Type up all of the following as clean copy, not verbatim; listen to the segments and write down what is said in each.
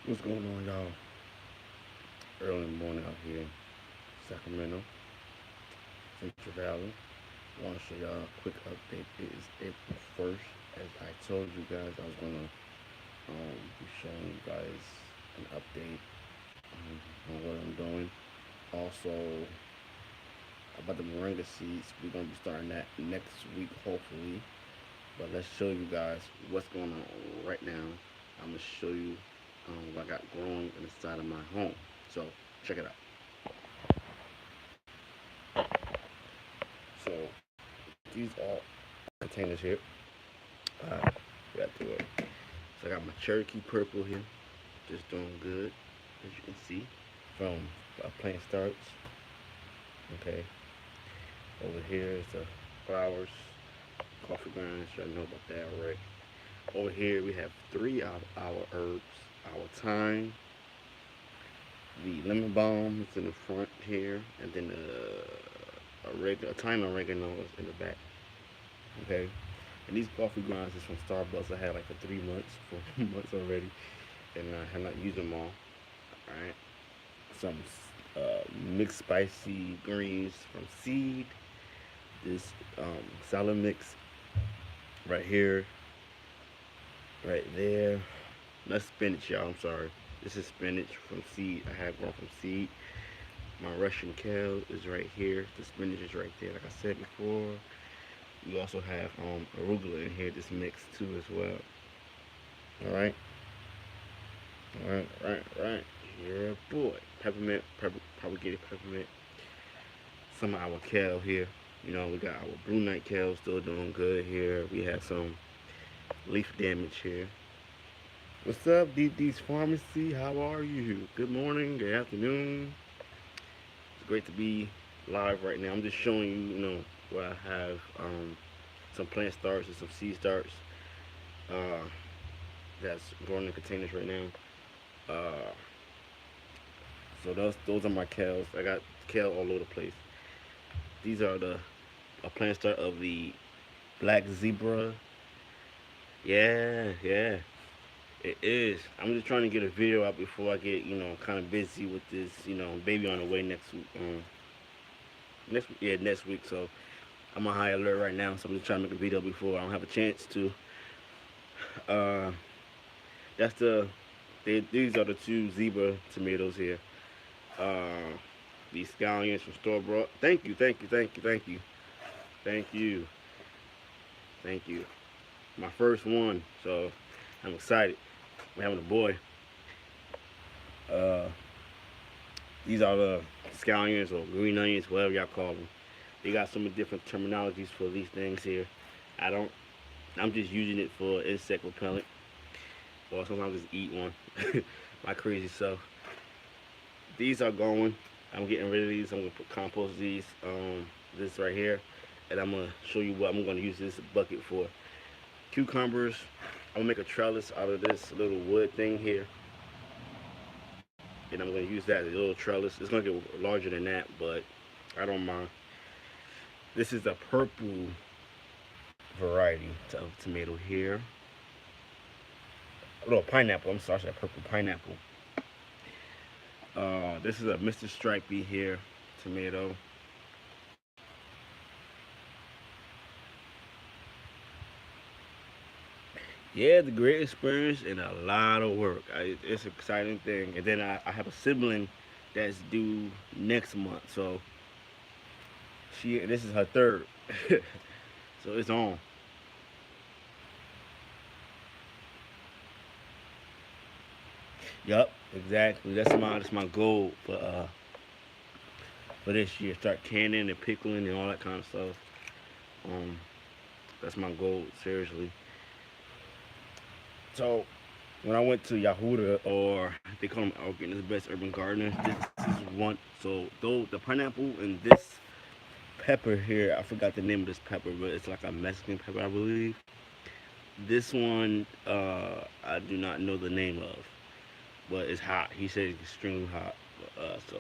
What's going on, y'all? Early in the morning out here in Sacramento, Central Valley. I want to show y'all a quick update. It is April 1st. As I told you guys, I was going to be showing you guys an update on what I'm doing. Also, about the moringa seeds, we're going to be starting that next week, hopefully. But let's show you guys what's going on right now. I'm going to show you what I got growing inside of my home. So, check it out. So, these are containers here. Got to it. So I got my Cherokee purple here, just doing good, as you can see, from plant starts. Okay, over here is the flowers, coffee grounds. Y'all know about that already. Over here we have three of our herbs: our thyme, the lemon balm is in the front here, and then a thyme oregano is in the back. Okay, and these coffee grounds is from Starbucks. I had like for 3 months, 4 months already, and I have not used them all. All right, some mixed spicy greens from Seed. This salad mix right here, right there. That's spinach, y'all. I'm sorry. This is spinach from Seed. I had one from Seed. My Russian kale is right here. The spinach is right there, like I said before. We also have arugula in here, this mix too as well. All right, all right. Yeah, boy. Peppermint, propagated peppermint. Some of our kale here. You know, we got our blue night kale still doing good here. We have some leaf damage here. What's up, DD's Pharmacy? How are you? Good morning, good afternoon. It's great to be live right now. I'm just showing you, where I have some plant starts and some seed starts uh, that's growing in containers right now. Uh, so those are my kales. I got kale all over the place. These are the a plant start of the black zebra. Yeah, yeah, it is. I'm just trying to get a video out before I get, kind of busy with this, baby on the way next week. Next week. So I'm on high alert right now. So I'm just trying to make a video before I don't have a chance to. Uh, that's these are the two zebra tomatoes here. Uh, these scallions from store bought. Thank you, thank you. My first one, so I'm excited. We're having a boy. Uh, these are the scallions or green onions, whatever y'all call them. They got some different terminologies for these things here. I don't. I'm just using it for insect repellent, or sometimes just eat one. My crazy self. These are going. I'm getting rid of these. I'm gonna compost these. This right here, and I'm gonna show you what I'm gonna use this bucket for. Cucumbers. I'm gonna make a trellis out of this little wood thing here, and I'm gonna use that as a little trellis. It's gonna get larger than that, but I don't mind. This is a purple variety of tomato here. A little pineapple. I'm sorry, I said purple pineapple. This is a Mr. Stripey here tomato. Yeah, the great experience and a lot of work. It's an exciting thing. And then I have a sibling that's due next month, so this is her third, so it's on. Yup, exactly. That's my goal for this year. Start canning and pickling and all that kind of stuff. Um, that's my goal, seriously. So when I went to Yahuda, or they call them Organic Best Urban Gardener, this is one. So though the pineapple and this pepper here, I forgot the name of this pepper, but it's like a Mexican pepper, I believe. This one, I do not know the name of, but it's hot. He said it's extremely hot. So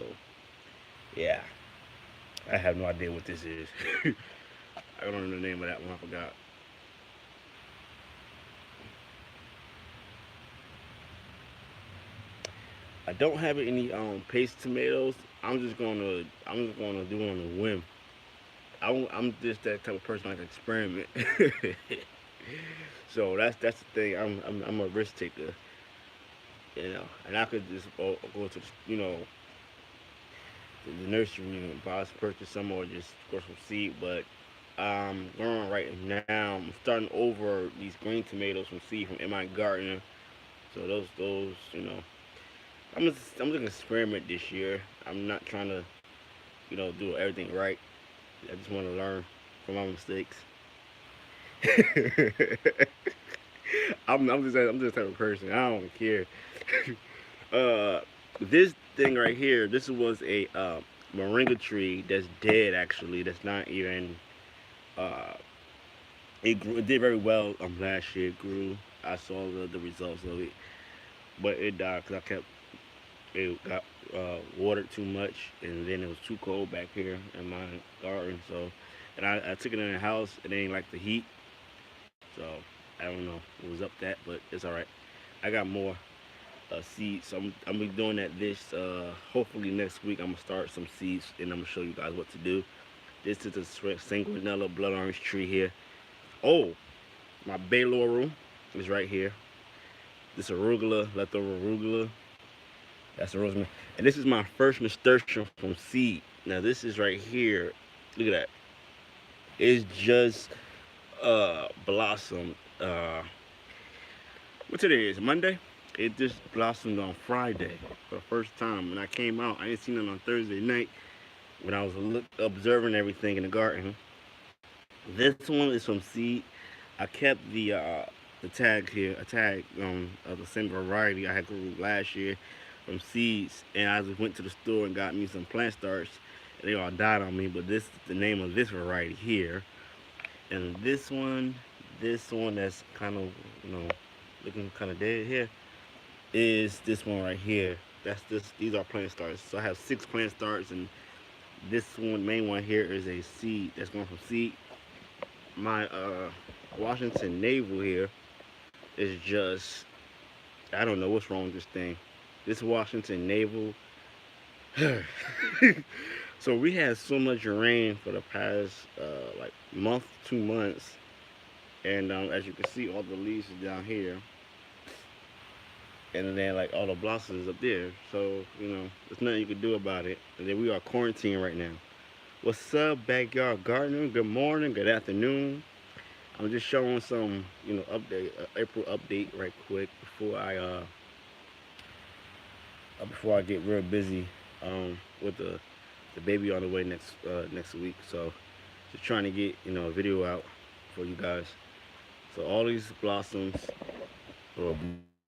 yeah, I have no idea what this is. I don't know the name of that one. I forgot. I don't have any paste tomatoes. I'm just gonna do it on a whim. I'm just that type of person like to experiment. So that's the thing. I'm a risk taker, and I could just go to the nursery and purchase some or just grow some seed. But growing right now, I'm starting over these green tomatoes from seed from in my garden. So those I'm just gonna experiment this year. I'm not trying to do everything right. I just want to learn from my mistakes. I'm just the type of person. I don't care. uh, this thing right here. This was a moringa tree that's dead. Actually, that's not even. Uh, it grew. It did very well last year. It grew. I saw the results of it, but it died because I kept it got watered too much, and then it was too cold back here in my garden. So, and I took it in the house. It ain't like the heat, so I don't know. It was up that, but it's all right. I got more seeds, so I'm gonna be doing that this hopefully next week. I'm gonna start some seeds, and I'm gonna show you guys what to do. This is the sanguinella blood orange tree here. Oh, my bay laurel is right here. This arugula, leftover arugula. That's the rosemary. And this is my first nasturtium from seed. Now this is right here. Look at that. It's just blossomed. What today is? Monday? It just blossomed on Friday for the first time. When I came out, I didn't see it on Thursday night when I was observing everything in the garden. This one is from seed. I kept the tag here, a tag of the same variety I had grew last year from seeds, and I just went to the store and got me some plant starts, and they all died on me. But this is the name of this variety here, and this one that's kind of looking kind of dead here is this one right here. That's this. These are plant starts. So I have 6 plant starts, and this one main one here is a seed that's going from seed. My Washington navel here is just I don't know what's wrong with this thing. This Washington navel. So we had so much rain for the past like month, 2 months, and as you can see, all the leaves is down here, and then like all the blossoms up there. So there's nothing you can do about it. And then we are quarantined right now. What's up, backyard gardener? Good morning, good afternoon. I'm just showing some update, April update right quick before I get real busy with the baby on the way next week. So just trying to get a video out for you guys. So all these blossoms or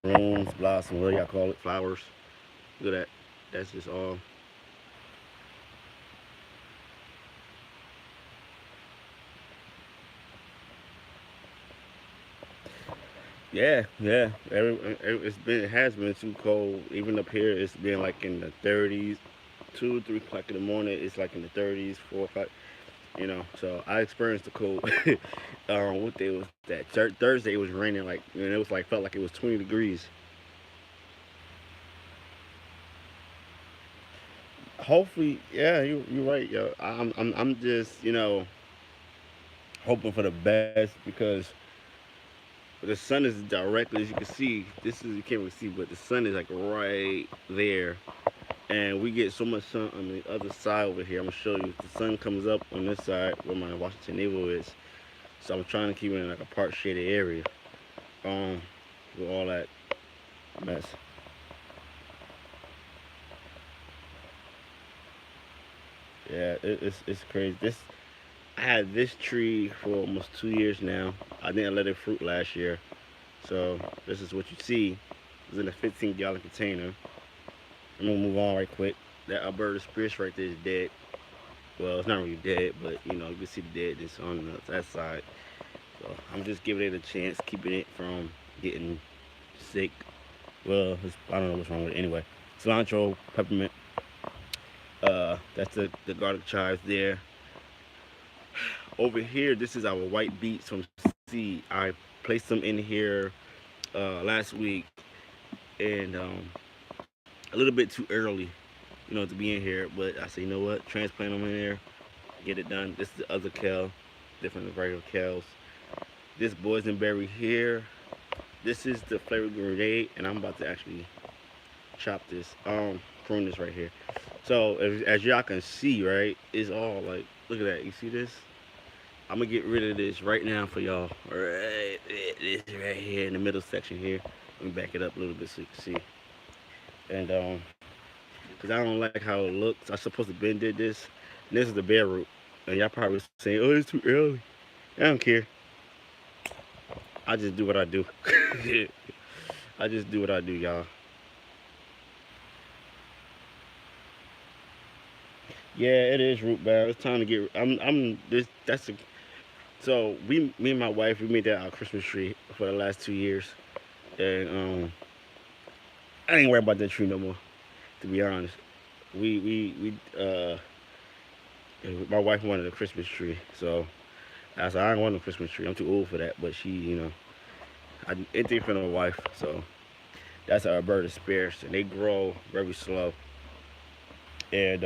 blooms, blossom, whatever y'all call it, flowers. Look at that. That's just all. Yeah. It has been too cold. Even up here, it's been like in the 30s, 2, 3 o'clock in the morning. It's like in the 30s, 4 o'clock. So I experienced the cold. What day was that? Thursday it was raining like, and it was like felt like it was 20 degrees. Hopefully, yeah, you're right, yo. I'm just hoping for the best because the sun is directly, as you can see. This is you can't really see, but the sun is like right there, and we get so much sun on the other side over here. I'm gonna show you. The sun comes up on this side where my Washington navel is, so I'm trying to keep it in like a part shaded area. Um, with all that mess. Yeah, it's crazy. I had this tree for almost 2 years now. I didn't let it fruit last year, so this is what you see. It's in a 15-gallon container. I'm gonna move on right quick. That Alberta Spruce right there is dead. Well, it's not really dead, but you can see the deadness on that side. So I'm just giving it a chance, keeping it from getting sick. Well, I don't know what's wrong with it anyway. Cilantro, peppermint. That's the garlic chives there. Over here, this is our white beets from seed. I placed them in here last week, and a little bit too early, to be in here. But I said, you know what, transplant them in there, get it done. This is the other kale, different than regular kales. This boysenberry here, this is the flavored grenade, and I'm about to actually chop this, prune this right here. So as y'all can see, right, it's all like, look at that. You see this? I'm gonna get rid of this right now for y'all. Right, this right here in the middle section here. Let me back it up a little bit so you can see. And cause I don't like how it looks. I supposed to been did this. And this is the bare root. And y'all probably saying, "Oh, it's too early." I don't care. I just do what I do. I just do what I do, y'all. Yeah, it is root bound. It's time to get. I'm this. That's a. So me and my wife, we made that our Christmas tree for the last 2 years, and I ain't worried about that tree no more. To be honest, we my wife wanted a Christmas tree, so I said I don't want a Christmas tree. I'm too old for that. But she, anything for my wife. So that's our bird of spirits, and they grow very slow. And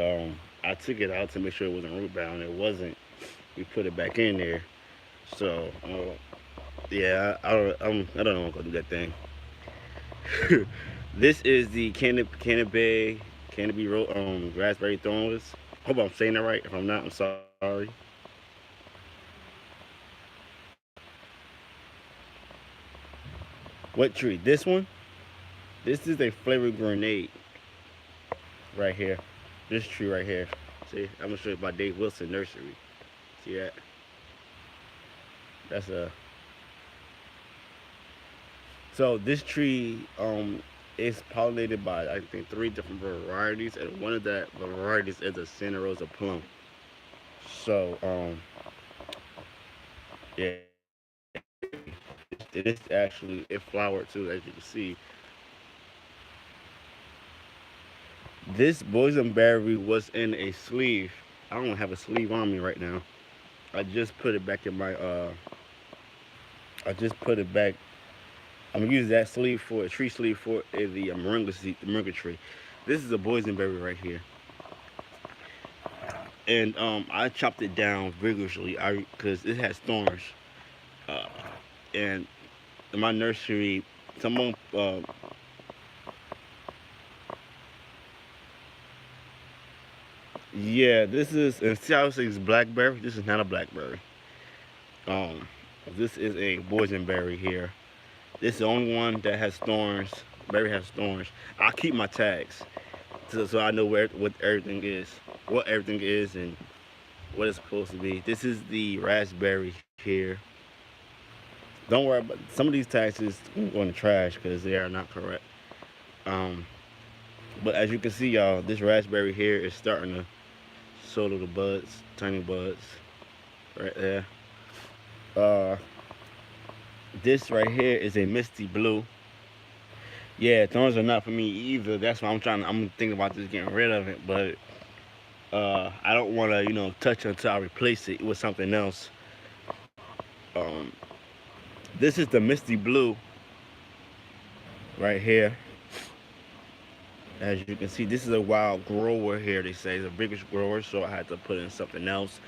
I took it out to make sure it wasn't root bound. It wasn't. We put it back in there. So yeah, I don't know I'm gonna do that thing. This is the raspberry thornless. Hope I'm saying that right. If I'm not, I'm sorry. What tree? This one? This is a flavored grenade right here. This tree right here. See, I'm gonna show you by Dave Wilson Nursery. See that? That's a. So this tree is pollinated by I think 3 different varieties, and one of that varieties is a Santa Rosa plum. So yeah, it is actually it flowered too, as you can see. This boysenberry was in a sleeve. I don't have a sleeve on me right now. I just put it back in my I just put it back. I'm gonna use that sleeve for a tree sleeve for the moringa seed, the moringa tree. This is a boysenberry right here, and I chopped it down vigorously. Because it has thorns, uh, and in my nursery, someone yeah, this is and see how it says blackberry. This is not a blackberry. Um, this is a boysenberry here. This is the only one that has thorns. Berry has thorns. I keep my tags so I know what everything is, and what it's supposed to be. This is the raspberry here. Don't worry about some of these tags is going to trash because they are not correct. Um, but as you can see, y'all, this raspberry here is starting to show little buds, tiny buds, right there. Uh, this right here is a misty blue. Yeah, thorns are not for me either. That's why I'm thinking about just getting rid of it. But I don't want to, touch until I replace it with something else. Um, this is the misty blue right here. As you can see, this is a wild grower here. They say it's a biggest grower, so I had to put in something else.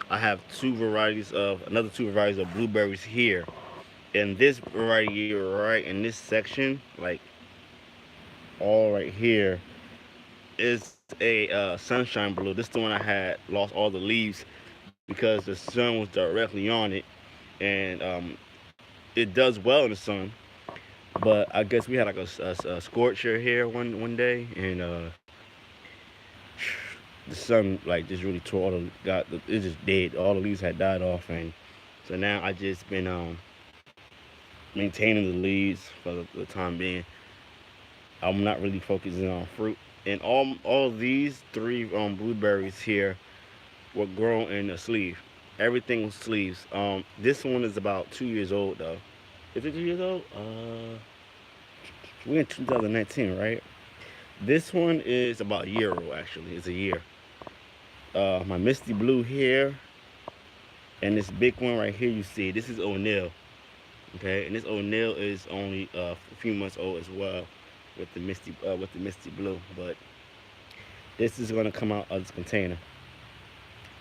I have another two varieties of blueberries here. And this variety right in this section, like all right here, is a sunshine blue. This is the one I had lost all the leaves because the sun was directly on it, and it does well in the sun. But I guess we had like a scorcher here one day, and the sun like just really tore it just dead. All the leaves had died off, and so now I just been maintaining the leaves for the time being. I'm not really focusing on fruit. And all these 3 blueberries here were grown in a sleeve. Everything was sleeves. This one is about 2 years old though. Is it 2 years old? We're in 2019, right? This one is about a year old actually. It's a year. My misty blue here, and this big one right here you see. This is O'Neill. Okay, and this O'Neill is only a few months old as well. with the misty blue. But this is gonna come out of this container,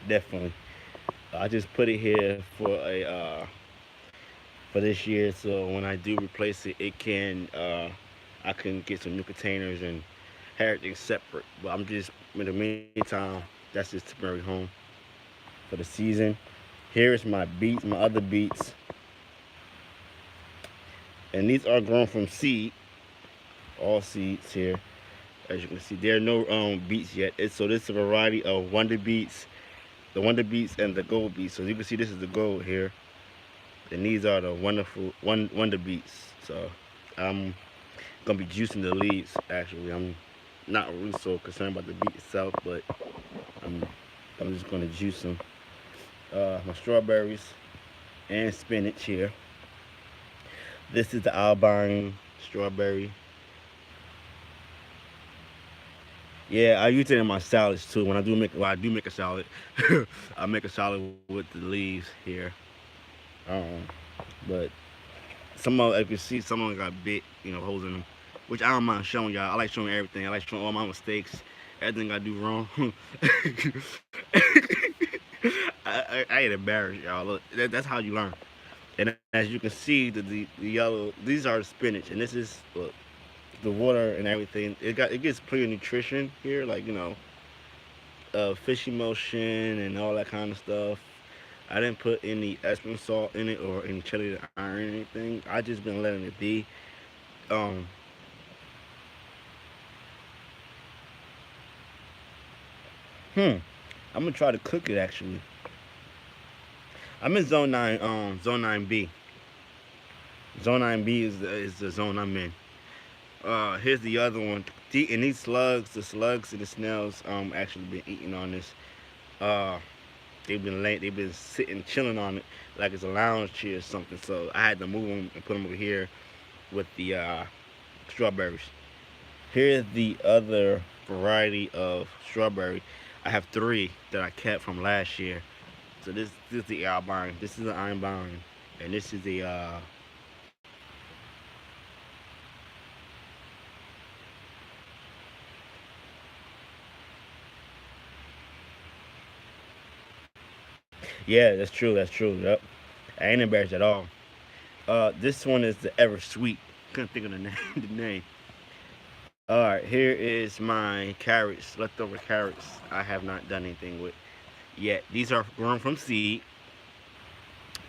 definitely. I just put it here for this year, so when I do replace it, I can get some new containers and have everything separate. But I'm just in the meantime, that's just temporary home for the season. Here is my beets, my other beets, and these are grown from seed, all seeds here. As you can see, there are no beets yet. So this is a variety of Wonder Beets, the Wonder Beets and the Gold Beets. So you can see this is the gold here, and these are the Wonder Beets. So I'm gonna be juicing the leaves. Actually, I'm not really so concerned about the beet itself, but I'm I'm just gonna juice them. My strawberries and spinach here. This is the Albine strawberry. Yeah, I use it in my salads too. When I do make a salad, I make a salad with the leaves here. Um, but some of, you can see, some of them got bit, holes in them, which I don't mind showing y'all. I like showing everything. I like showing all my mistakes, everything I do wrong. I ain't embarrassed, y'all. Look, that's how you learn. And as you can see, the yellow, these are the spinach, and this is look, the water and everything. It gets plenty of nutrition here, like fish emulsion and all that kind of stuff. I didn't put any Epsom salt in it or any chili to iron or anything. I just been letting it be. Um, hmm. I'm gonna try to cook it actually. I'm in zone 9B. Zone 9B is the zone I'm in. Here's the other one. And these the slugs and the snails, actually been eating on this. Uh, they've been sitting, chilling on it like it's a lounge chair or something. So I had to move them and put them over here with the strawberries. Here's the other variety of strawberry. I have three that I kept from last year. So this is the albine. This is the albine, and this is the yeah, that's true. That's true. Yep. I ain't embarrassed at all. This one is the ever sweet. Couldn't think of the name. The name. All right, here is my carrots, leftover carrots. I have not done anything with yet. These are grown from seed.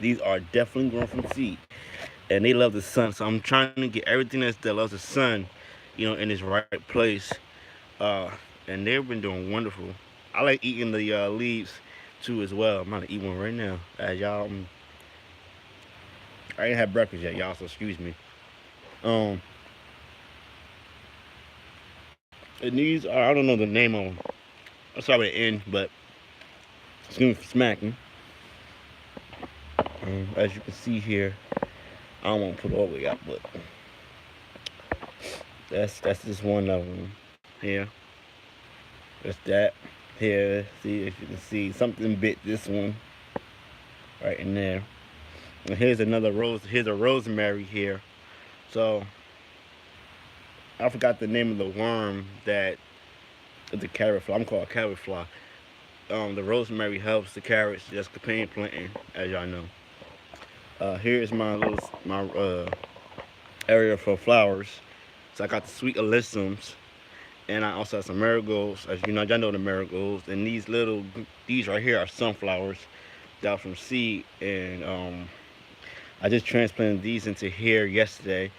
These are definitely grown from seed, and they love the sun. So I'm trying to get everything that loves the sun, in its right place. Uh, and they've been doing wonderful. I like eating the leaves too as well. I'm gonna eat one right now. As y'all, I ain't had breakfast yet, y'all. So excuse me. Um, and these are, I don't know the name of them. I'm sorry to end, but excuse me for smacking. As you can see here, I don't want to put it all the way out, but that's just one of them. Here, that's that. Here, see if you can see something bit this one right in there. And here's another rose. Here's a rosemary here. So I forgot the name of the worm that the carrot fly. I'm called carrot fly. The rosemary helps the carrots just companion planting, as y'all know. Here's my area for flowers. So I got the sweet alyssums, and I also have some marigolds. As you know, y'all know the marigolds. And these right here are sunflowers that are from seed. And I just transplanted these into here yesterday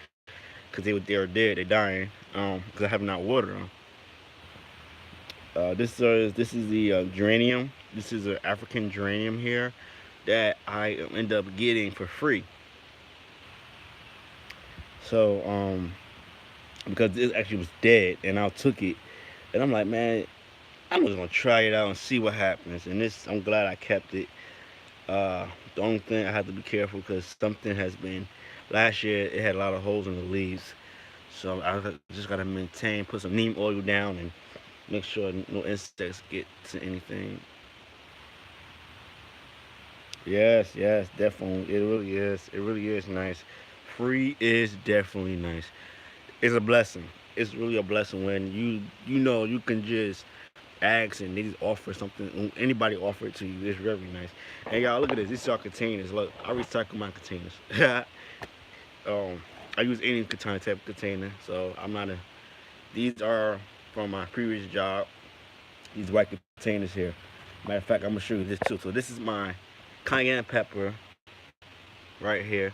because they were dead, they're dying. Because I have not watered them. This is the geranium. This is an African geranium here that I end up getting for free. So because this actually was dead, and I took it, and I'm like, man, I'm just gonna try it out and see what happens. And this, I'm glad I kept it. The only thing I have to be careful because something has been. Last year it had a lot of holes in the leaves, so I just gotta maintain, put some neem oil down, and make sure no insects get to anything. Yes, yes, definitely. It really is. It really is nice. Free is definitely nice. It's a blessing. it's really a blessing when you know you can just ask and they just offer something. When anybody offer it to you, it's very nice. And y'all look at this. These are containers. Look, I recycle my containers. um, I use any container type of container, so I'm not a. These are from my previous job. These white containers here. Matter of fact, I'm gonna show you this too. So this is my cayenne pepper right here.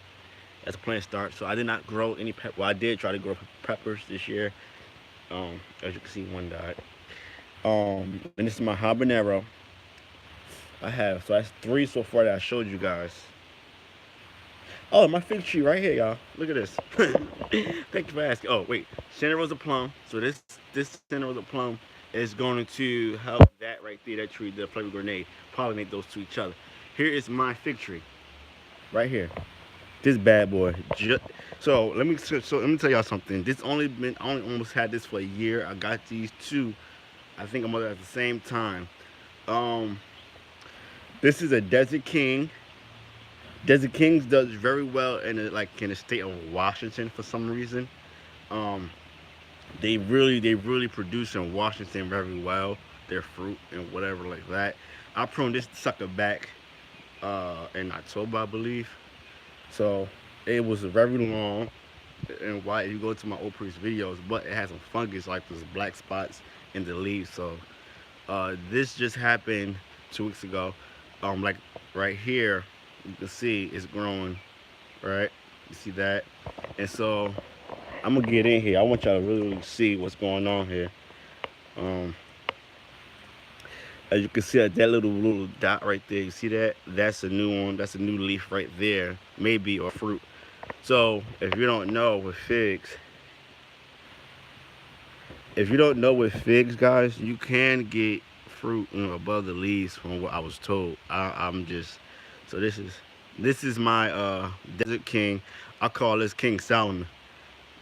That's a plant start. So I did not grow any pepper. Well, I did try to grow peppers this year. As you can see, one died. And this is my habanero. I have, so that's three so far that I showed you guys. Oh, my fig tree right here, y'all. Look at this. Thank you for asking. Oh, wait, Santa Rosa plum. So this Santa Rosa plum is going to help that right there, that tree, the flavor grenade, pollinate those to each other. Here is my fig tree, right here. This bad boy. So let me tell y'all something. This I only almost had this for a year. I got these two. I think I'm at the same time. Um, this is a Desert King. Desert Kings does very well in the state of Washington for some reason. Um, they really produce in Washington very well. Their fruit and whatever like that. I pruned this sucker back in October, I believe. So it was very long and white. You go to my old previous videos, but it has some fungus like those black spots in the leaves. So this just happened 2 weeks ago. Like right here, you can see it's growing, right? You see that? And so I'm gonna get in here. I want y'all to really see what's going on here. Um, as you can see, that little dot right there. You see that? That's a new one. That's a new leaf right there, maybe, or fruit. So if you don't know with figs, guys, you can get fruit, above the leaves from what I was told. I'm just so this is my Desert King. I call this King Solomon.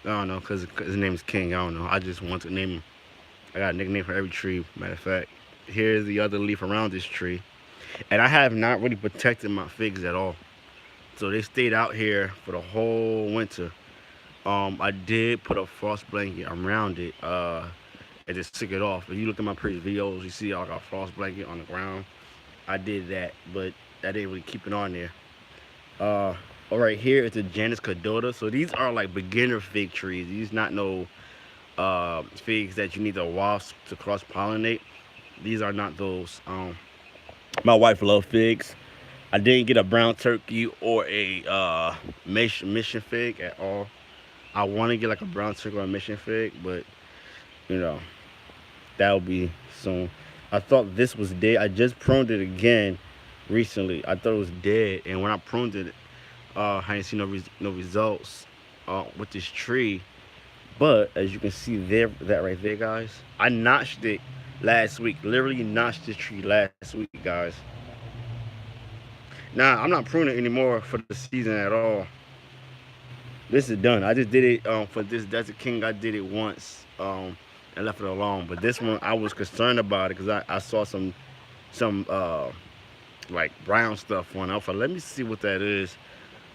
I don't know because his name is King. I don't know. I just want to name him. I got a nickname for every tree. Matter of fact, here's the other leaf around this tree, and I have not really protected my figs at all. So they stayed out here for the whole winter. I did put a frost blanket around it, and just took it off. If you look at my previous videos, you see I got a frost blanket on the ground. I did that, but I didn't really keep it on there. All right, here it's a Janus Cadota. So these are like beginner fig trees. These not no figs that you need a wasp to cross pollinate. These are not those. My wife loves figs. I didn't get a brown turkey or a mission fig at all. I want to get like a brown turkey or a mission fig, but you know, that'll be soon. I thought this was dead. I just pruned it again recently. I thought it was dead, and when I pruned it, I didn't see no results with this tree. But as you can see there, that right there, guys, I notched it last week. Literally notched this tree last week, guys. Now I'm not pruning anymore for the season at all. This is done. I just did it for this Desert King. I did it once and left it alone. But this one I was concerned about it because I saw some like brown stuff on it. I was like, let me see what that is.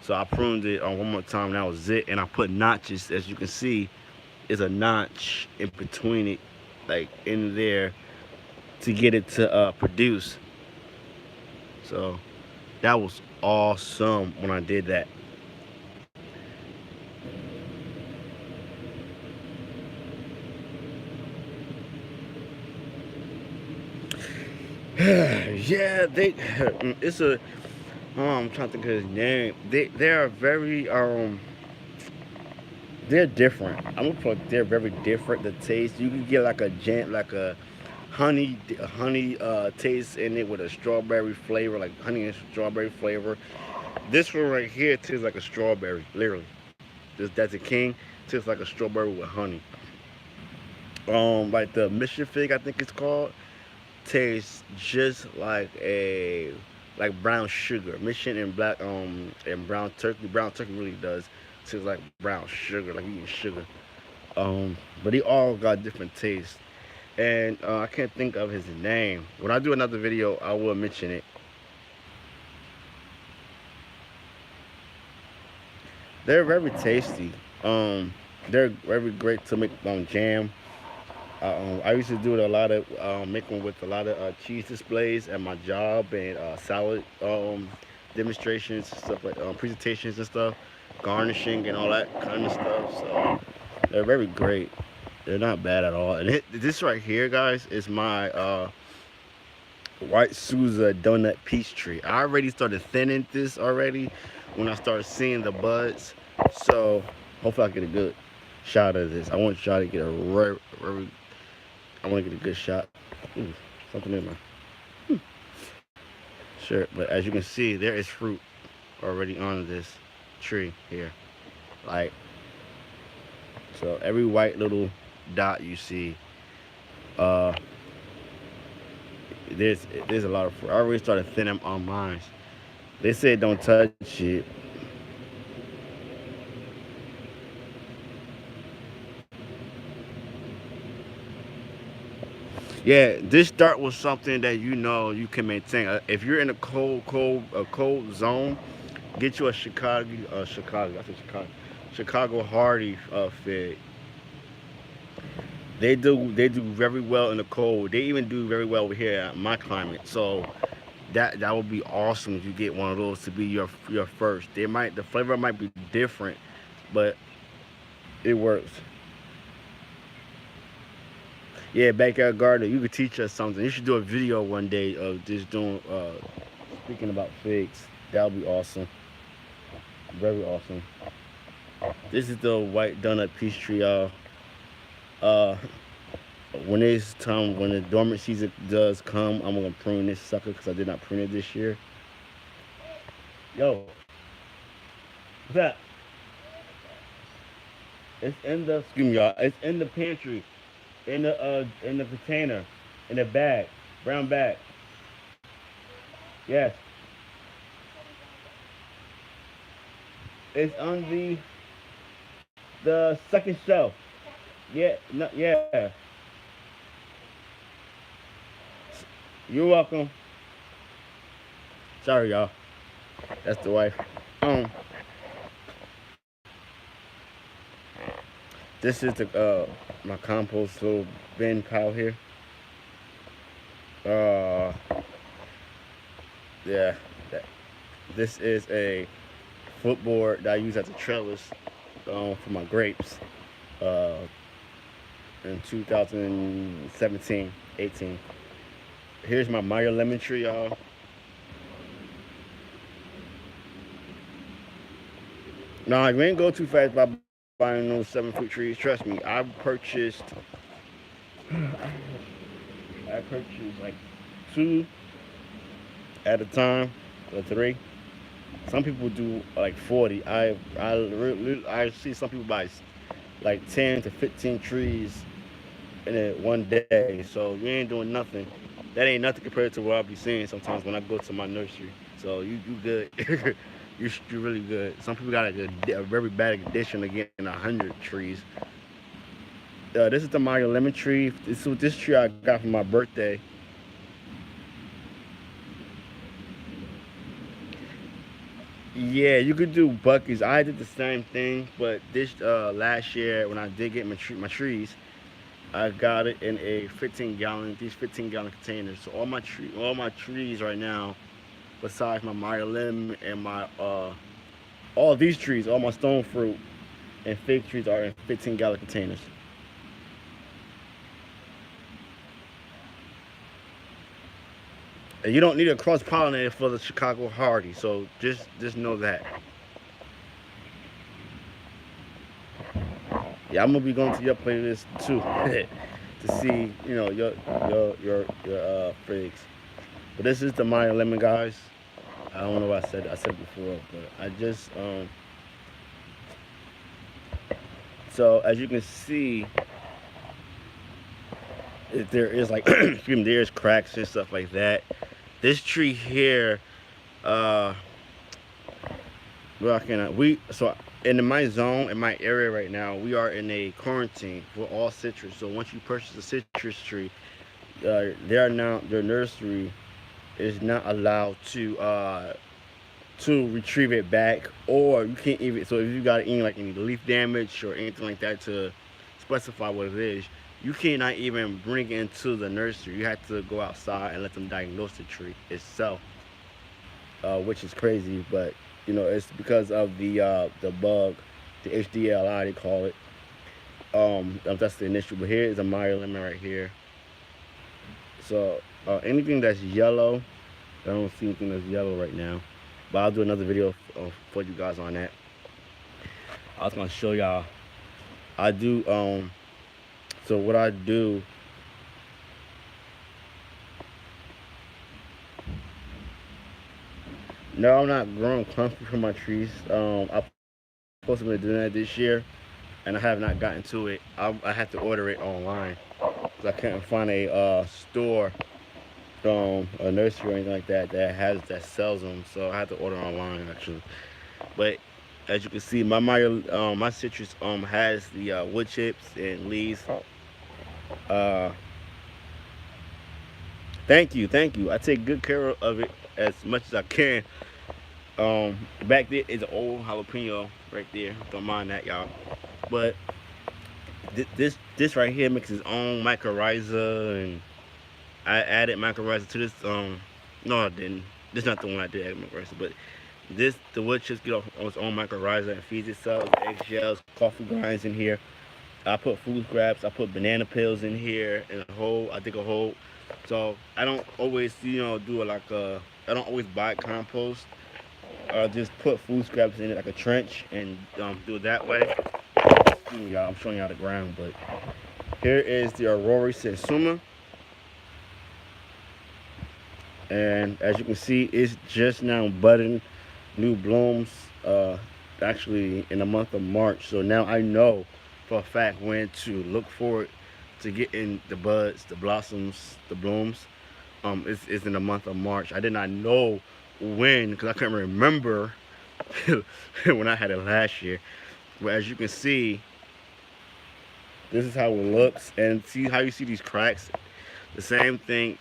So I pruned it one more time. That was it. And I put notches, as you can see, is a notch in between it, like in there, to get it to produce. So that was awesome when I did that. Yeah, it's a I'm trying to think of his name. They are very they're different. I'm gonna put they're very different. The taste, you can get like a honey taste in it with a strawberry flavor, like honey and strawberry flavor. This one right here tastes like a strawberry, literally. That's a King tastes like a strawberry with honey. Like the Mission Fig, I think it's called, tastes just like a brown sugar. Mission and black and brown turkey. Brown turkey really does taste like brown sugar, like eating sugar. But they all got different tastes, and I can't think of his name. When I do another video, I will mention it. They're very tasty. They're very great to make jam. I used to do it a lot of make them with a lot of cheese displays at my job and salad demonstrations, stuff like presentations and stuff, garnishing and all that kind of stuff. So they're very great. They're not bad at all. And this right here, guys, is my White Sousa donut peach tree. I already started thinning this already when I started seeing the buds. So hopefully I get a good shot of this. I want y'all to get I want to get a good shot. Ooh, something in my shirt. But as you can see, there is fruit already on this tree here. Like, so every white little dot you see, uh, there's a lot of fruit. I already started thinning on mine. They said don't touch it. Yeah, this start was something that you know you can maintain. If you're in a cold zone, get you a Chicago. I said Chicago Hardy fig. They do very well in the cold. They even do very well over here in my climate. So that would be awesome if you get one of those to be your first. The flavor might be different, but it works. Yeah, backyard garden. You could teach us something. You should do a video one day of just doing speaking about figs. That would be awesome. Very awesome. This is the white donut peach tree, y'all. Uh, when the dormant season does come, I'm gonna prune this sucker because I did not prune it this year. Yo, what's that? It's in the excuse me, y'all. It's in the pantry, in the container, in the bag, brown bag. Yes, it's on the second shelf. Yeah, no, yeah. You're welcome. Sorry, y'all. That's the wife. Um, this is the my compost little bin pile here. Uh, yeah. That, this is a footboard that I use as a trellis for my grapes. Uh, in 2017, 18. Here's my Meyer lemon tree, y'all. Now, you ain't go too fast by buying those 7 foot trees. Trust me, I purchased like two at a time, or three. Some people do like 40. I see some people buy like 10 to 15 trees in it one day. So you ain't doing nothing. That ain't nothing compared to what I'll be seeing sometimes when I go to my nursery. So you good. You're really good. Some people got a very bad addiction to getting 100 trees. This is the Mario lemon tree. This tree I got for my birthday. Yeah, you could do buckets. I did the same thing, but this last year when I did get my trees, I got it in a 15 gallon, these 15-gallon containers. So all my trees right now, besides my Mario lemon and my all these trees, all my stone fruit and fig trees are in 15-gallon containers. And you don't need a cross pollinator for the Chicago Hardy, so just know that. Yeah, I'm gonna be going to your playlist too to see your figs. But this is the Maya lemon, guys. I don't know what I said before, but I just so as you can see, there is like excuse me, there's cracks and stuff like that. This tree here, uh, well, can we so in my zone in my area right now, we are in a quarantine for all citrus. So once you purchase a citrus tree, they are now their nursery is not allowed to to retrieve it back, or you can't even. So if you got any like any leaf damage or anything like that to specify what it is, you cannot even bring it into the nursery. You have to go outside and let them diagnose the tree itself, which is crazy. But it's because of the bug, the HDLI they call it. That's the initial. But here is a Meyer lemon right here. So anything that's yellow, I don't see anything that's yellow right now. But I'll do another video for you guys on that. I was gonna show y'all. I do so what I do. No, I'm not growing clumps for my trees. I supposed to be doing that this year, and I have not gotten to it. I had to order it online because I couldn't find a store, a nursery or anything like that that sells them. So I had to order online actually. But as you can see, my citrus has the wood chips and leaves. Uh, thank you. I take good care of it as much as I can. Back there is an old jalapeno right there. Don't mind that, y'all. But this right here makes its own mycorrhiza, and I added mycorrhiza to this. No, I didn't. This is not the one I did add mycorrhiza, but the wood chips get off on its own mycorrhiza and feeds itself. Eggshells, coffee grinds in here. I put food scraps. I put banana peels in here in a hole. I dig a hole. So I don't always, do it like I don't always buy compost. Just put food scraps in it like a trench and do it that way. Y'all, I'm showing y'all the ground, but here is the Aurora Satsuma, and as you can see, it's just now budding, new blooms. Actually, in the month of March. So now I know for a fact when to look forward to getting the buds, the blossoms, the blooms. It's in the month of March. I did not know when because I couldn't remember when I had it last year. But as you can see, this is how it looks, and see how you see these cracks. The same thing.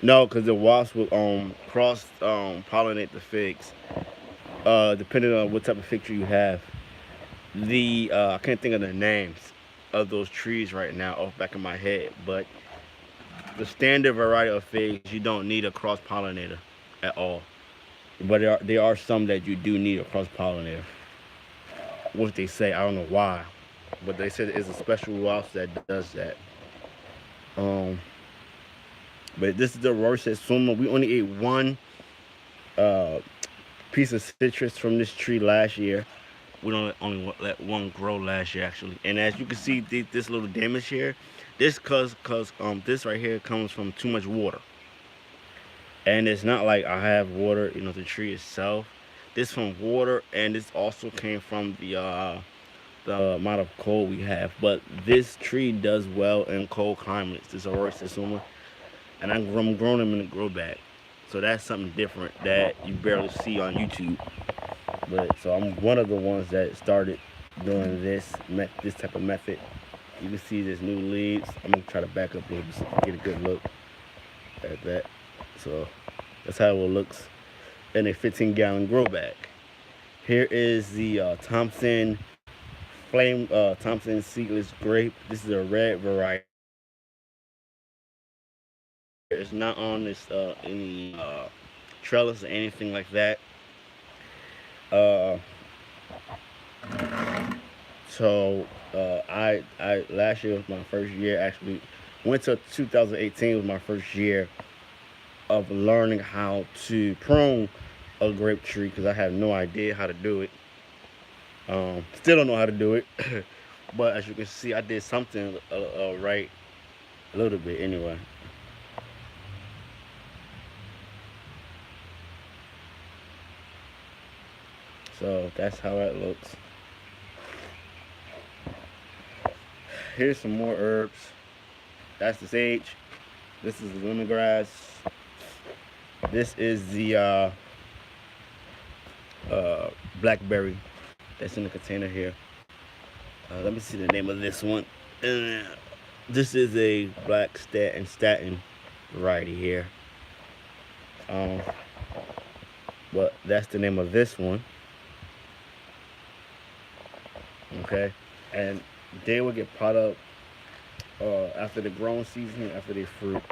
No, because the wasp will cross pollinate the figs. Depending on what type of fig tree you have. I can't think of the names of those trees right now off the back of my head, but the standard variety of figs, you don't need a cross pollinator at all. But there are some that you do need a cross pollinator. What they say, I don't know why, but they said it's a special wasp that does that. Um, but this is the Aurora Satsuma. We only ate one uh, piece of citrus from this tree last year. We don't only let one grow last year actually. And as you can see, this little damage here, this cause this right here comes from too much water. And it's not like I have water, the tree itself. This from water, and this also came from the amount of cold we have. But this tree does well in cold climates. This Aurora Satsuma, and I'm growing them in a grow bag. So that's something different that you barely see on YouTube. But so I'm one of the ones that started doing this type of method. You can see there's new leaves. I'm gonna try to back up a little bit so you get a good look at that. So that's how it looks in a 15-gallon grow bag. Here is the Thompson seedless grape. This is a red variety. It's not on this any trellis or anything like that. Uh, I last year was my first year. Actually, winter 2018 was my first year of learning how to prune a grape tree because I have no idea how to do it. Still don't know how to do it, but as you can see, I did something right, a little bit anyway. So that's how that looks. Here's some more herbs. That's the sage. This is the lemongrass. This is the blackberry that's in the container here. Let me see the name of this one. This is a black statin. variety here. Um, but that's the name of this one. Okay, and they will get pot up after the growing season, after they fruit.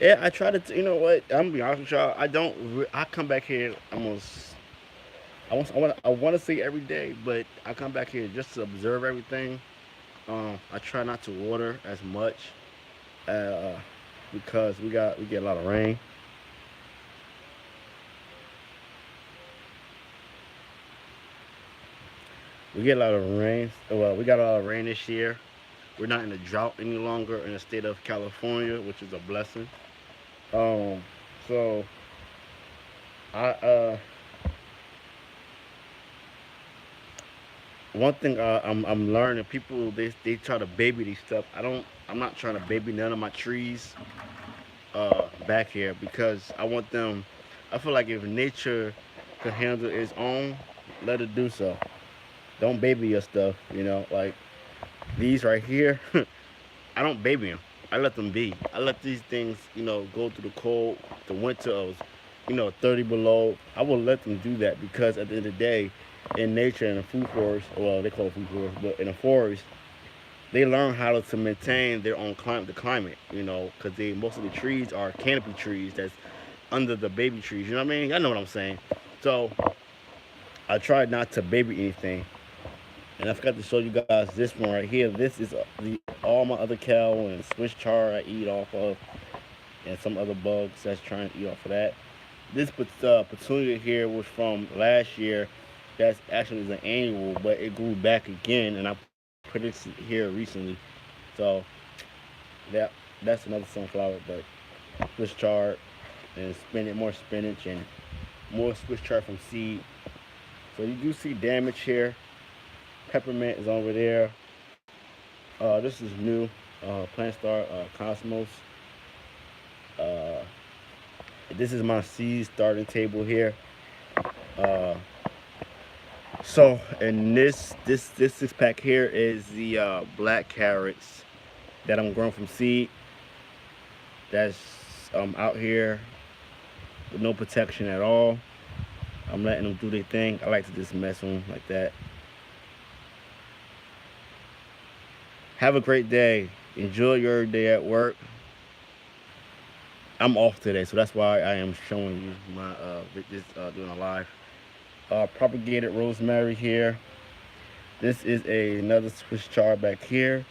Yeah, I try to. You know what? I'm gonna be honest with y'all. I don't. I come back here almost. I want to see every day, but I come back here just to observe everything. I try not to water as much uh, because we get a lot of rain. We get a lot of rain. Well, we got a lot of rain this year. We're not in a drought any longer in the state of California, which is a blessing. Um, so I one thing I'm learning, people they try to baby these stuff. I'm not trying to baby none of my trees back here because I want them. I feel like if nature can handle its own, let it do so. Don't baby your stuff. Like these right here. I don't baby them. I let them be. I let these things, go through the cold, the winter of, 30 below. I will let them do that because at the end of the day, in nature, in the food forest, well, they call it food forest, but in the forest, they learn how to maintain their own the climate, because most of the trees are canopy trees that's under the baby trees. You know what I mean? I know what I'm saying. So I try not to baby anything. And I forgot to show you guys this one right here. This is all my other kale and Swiss chard I eat off of, and some other bugs that's trying to eat off of that. This petunia here was from last year. That's actually is an annual, but it grew back again, and I put it here recently. So that that's another sunflower, but Swiss chard and more spinach, and more Swiss chard from seed. So you do see damage here. Peppermint is over there. This is new. Plant Star Cosmos. Uh, this is my seed starting table here. Uh, and this 6 pack here is the black carrots that I'm growing from seed. That's out here with no protection at all. I'm letting them do their thing. I like to just mess them like that. Have a great day. Enjoy your day at work. I'm off today, so that's why I am showing you my doing a live. Propagated rosemary here. This is another Swiss chard back here,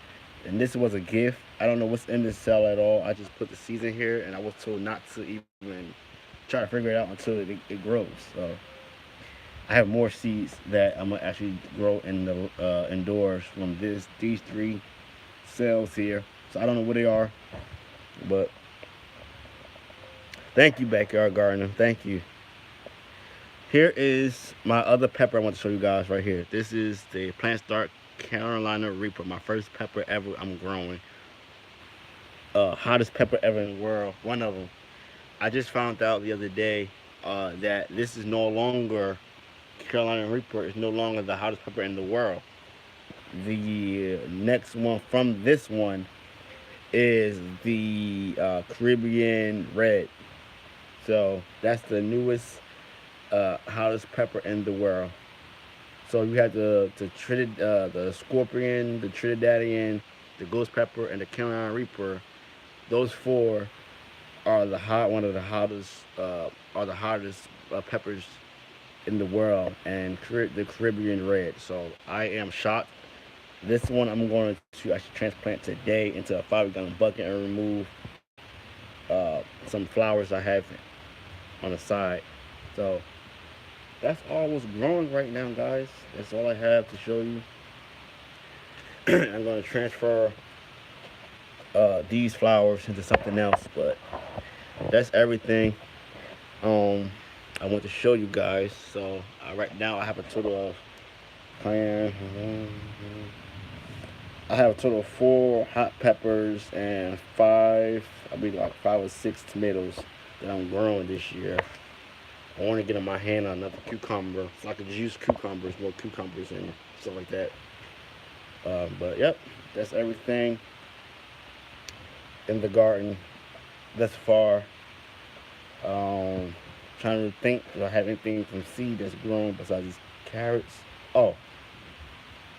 and this was a gift. I don't know what's in this cell at all. I just put the seeds in here, and I was told not to even try to figure it out until it grows. So I have more seeds that I'm gonna actually grow in the indoors from these 3 cells here. So I don't know what they are, but thank you, backyard gardener. Thank you. Here is my other pepper I want to show you guys right here. This is the Plant Start Carolina Reaper, my first pepper ever I'm growing. Hottest pepper ever in the world, one of them. I just found out the other day that this is no longer, Carolina Reaper is no longer the hottest pepper in the world. The next one from this one is the Caribbean Red. So that's the newest hottest pepper in the world. So you have the Scorpion, the Trinidadian, the Ghost Pepper, and the Carolina Reaper. Those 4 are one of the hottest peppers in the world, and the Caribbean Red. So I am shocked. This one I'm going to actually transplant today into a 5-gallon bucket and remove some flowers I have on the side. So that's all what's growing right now, guys. That's all I have to show you. I'm going to transfer these flowers into something else, but that's everything I want to show you guys. So right now I have a total of I have a total of 4 hot peppers and 5 or 6 tomatoes that I'm growing this year. I want to get in my hand on another cucumber so I could use cucumbers, more cucumbers and stuff like that. But yep, that's everything. in the garden thus far. Um, Trying to think if I have anything from seed that's grown besides these carrots. Oh,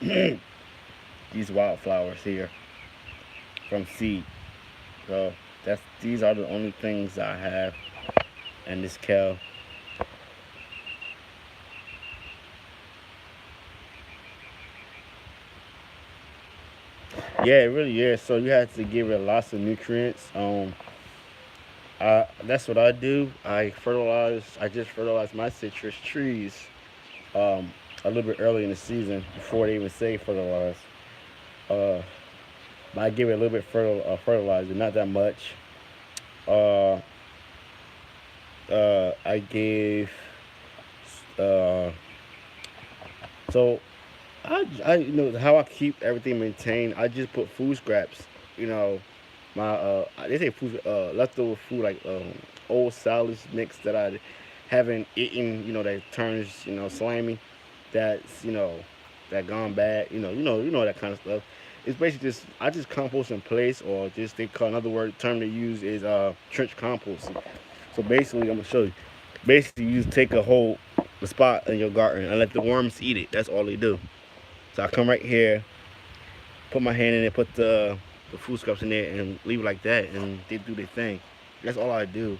these wildflowers here from seed. So these are the only things I have in this kale. Yeah, it really is. So you have to give it lots of nutrients. That's what I do. I fertilize. I just fertilize my citrus trees um, a little bit early in the season before they even say fertilize. Uh, but I give it a little bit fertilizer, not that much. Uh, I gave uh, so you know how I keep everything maintained. I just put food scraps. You know, my they say food leftover food like old salads mix that I haven't eaten. You know that turns slimy. That's that gone bad. You know that kind of stuff. It's basically just I just compost in place, or just they call another word term they use is trench compost. So basically, I'm gonna show you. Basically, you just take a whole the spot in your garden and let the worms eat it. That's all they do. So I come right here, put my hand in it, put the food scraps in there, and leave it like that, and they do their thing. That's all I do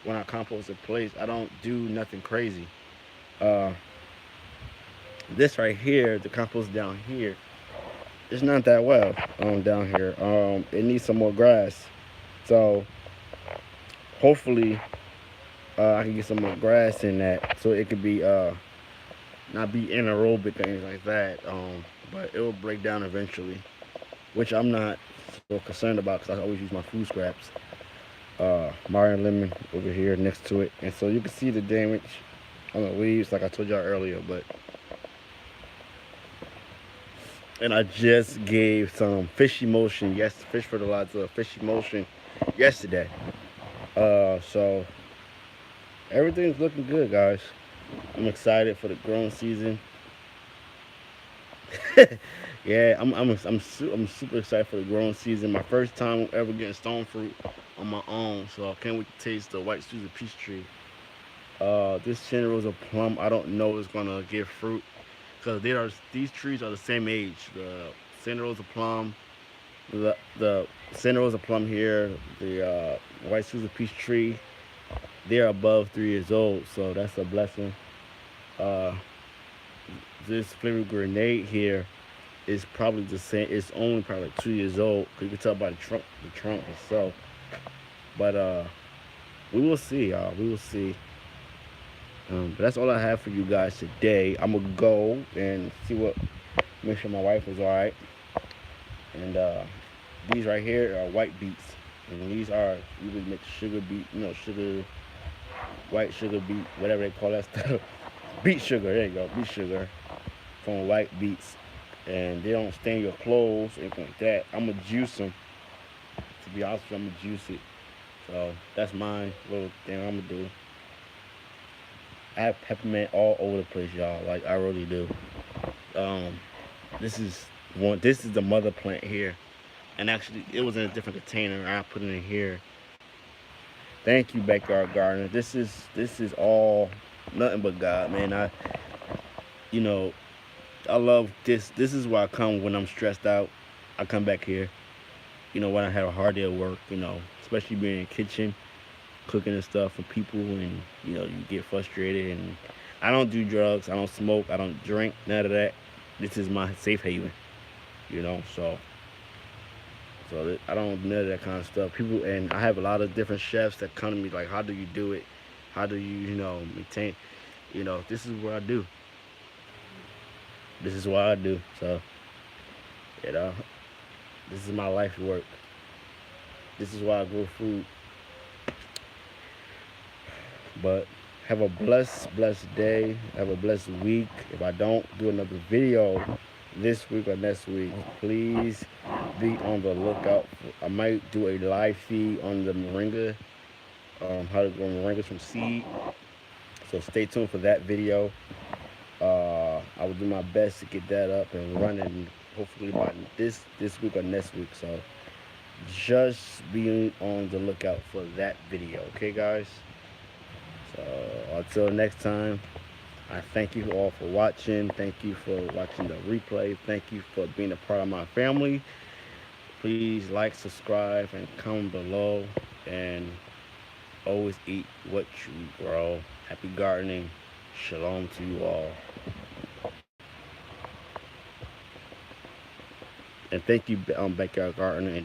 when I compost a place. I don't do nothing crazy. Uh, this right here, the compost down here, it's not that well down here. It needs some more grass. So hopefully I can get some more grass in that, so it could be not be anaerobic or anything like that. But it will break down eventually, which I'm not so concerned about because I always use my food scraps. Mario lemon over here next to it, and so you can see the damage on the leaves, like I told y'all earlier. But and I just gave some fish emulsion, yes, fish fertilizer, fish emulsion yesterday. So everything's looking good, guys. I'm excited for the growing season. Yeah, I'm super excited for the growing season. My first time ever getting stone fruit on my own, so I can't wait to taste the white Susan peach tree. This Santa Rosa plum, I don't know is gonna give fruit because these trees are the same age. The Santa Rosa plum, the Santa Rosa plum here, the white Susan peach tree, they're above 3 years old, so that's a blessing. Uh, this flavored grenade here is probably the same. It's only probably like 2 years old. 'Cause you can tell by the trunk itself. But we will see, y'all. We will see. But that's all I have for you guys today. I'm gonna go and see what. Make sure my wife is all right. And these right here are white beets, and these are you would make sugar beet, sugar, white sugar beet, whatever they call that stuff. Beet sugar. There you go. Beet sugar from white beets, and they don't stain your clothes or anything like that. I'm gonna juice them. To be honest with you, I'm gonna juice it. So that's my little thing I'm gonna do. I have peppermint all over the place, y'all. Like I really do. Um, this is one. This is the mother plant here, and actually it was in a different container. I put it in here. Thank you, backyard gardener. This is all nothing but God, man. You know I love this. This is where I come when I'm stressed out. I come back here. When I have a hard day at work. Especially being in the kitchen, cooking and stuff for people, and you get frustrated. And I don't do drugs. I don't smoke. I don't drink. None of that. This is my safe haven. So I don't do none of that kind of stuff. People, and I have a lot of different chefs that come to me like, how do you do it? How do you maintain? This is what I do. This is what I do. So you know, this is my life work. This is why I grow food. But have a blessed day. Have a blessed week. If I don't do another video this week or next week, please be on the lookout. I might do a live feed on the moringa, how to grow moringas from seed. So stay tuned for that video. I will do my best to get that up and running, hopefully by this week or next week. So just be on the lookout for that video. Okay, guys? So until next time, I thank you all for watching. Thank you for watching the replay. Thank you for being a part of my family. Please like, subscribe, and comment below. And always eat what you grow. Happy gardening. Shalom to you all. And thank you, Backyard Gardener. And